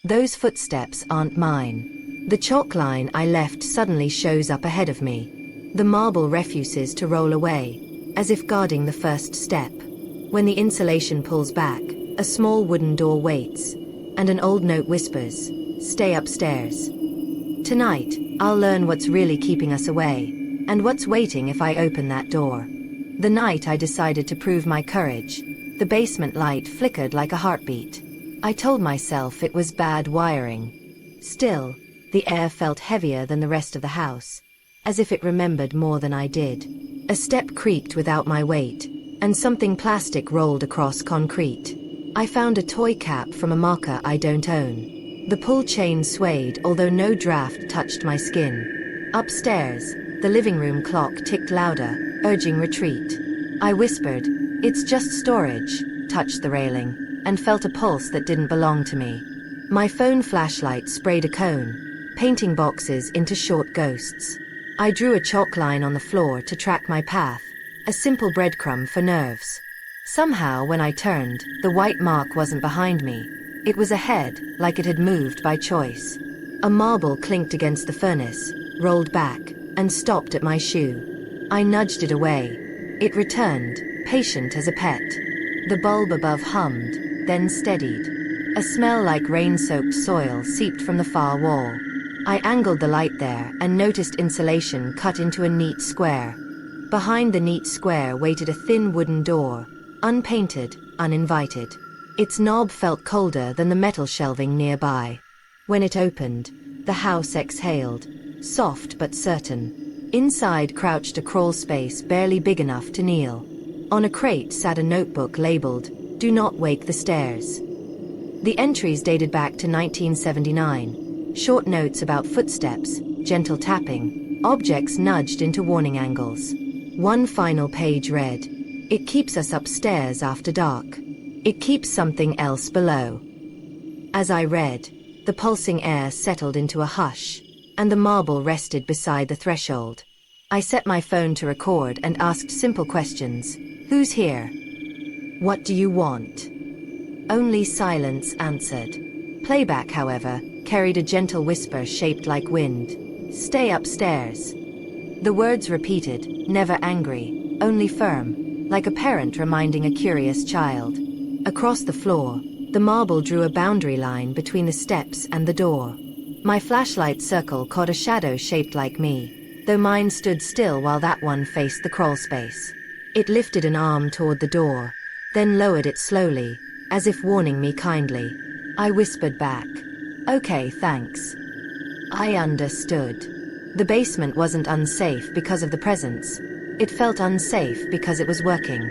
Those footsteps aren't mine. The chalk line I left suddenly shows up ahead of me. The marble refuses to roll away, as if guarding the first step. When the insulation pulls back, a small wooden door waits, and an old note whispers, "Stay upstairs. Tonight, I'll learn what's really keeping us away, and what's waiting if I open that door." The night I decided to prove my courage, the basement light flickered like a heartbeat. I told myself it was bad wiring. Still, the air felt heavier than the rest of the house, as if it remembered more than I did. A step creaked without my weight, and something plastic rolled across concrete. I found a toy cap from a marker I don't own. The pull chain swayed, although no draft touched my skin. Upstairs, the living room clock ticked louder, urging retreat. I whispered, "It's just storage," touched the railing, and felt a pulse that didn't belong to me. My phone flashlight sprayed a cone, painting boxes into short ghosts. I drew a chalk line on the floor to track my path, a simple breadcrumb for nerves. Somehow, when I turned, the white mark wasn't behind me. It was ahead, like it had moved by choice. A marble clinked against the furnace, rolled back, and stopped at my shoe. I nudged it away. It returned, patient as a pet. The bulb above hummed, then steadied. A smell like rain-soaked soil seeped from the far wall. I angled the light there and noticed insulation cut into a neat square. Behind the neat square waited a thin wooden door, unpainted, uninvited. Its knob felt colder than the metal shelving nearby. When it opened, the house exhaled, soft but certain. Inside crouched a crawl space barely big enough to kneel. On a crate sat a notebook labeled, "Do not wake the stairs." The entries dated back to 1979. Short notes about footsteps, gentle tapping, objects nudged into warning angles. One final page read, "It keeps us upstairs after dark. It keeps something else below." As I read, the pulsing air settled into a hush, and the marble rested beside the threshold. I set my phone to record and asked simple questions. "Who's here? What do you want?" Only silence answered. Playback, however, carried a gentle whisper shaped like wind. "Stay upstairs." The words repeated, never angry, only firm, like a parent reminding a curious child. Across the floor, the marble drew a boundary line between the steps and the door. My flashlight circle caught a shadow shaped like me, though mine stood still while that one faced the crawl space. It lifted an arm toward the door, then lowered it slowly, as if warning me kindly. I whispered back, "Okay, thanks." I understood. The basement wasn't unsafe because of the presence. It felt unsafe because it was working.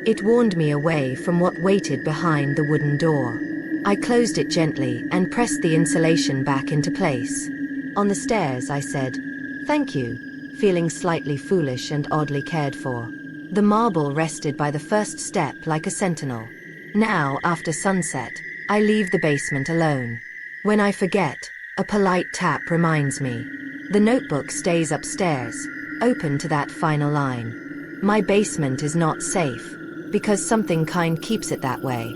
It warned me away from what waited behind the wooden door. I closed it gently and pressed the insulation back into place. On the stairs, I said, "Thank you," feeling slightly foolish and oddly cared for. The marble rested by the first step like a sentinel. Now, after sunset, I leave the basement alone. When I forget, a polite tap reminds me. The notebook stays upstairs, open to that final line. My basement is not safe, because something kind keeps it that way.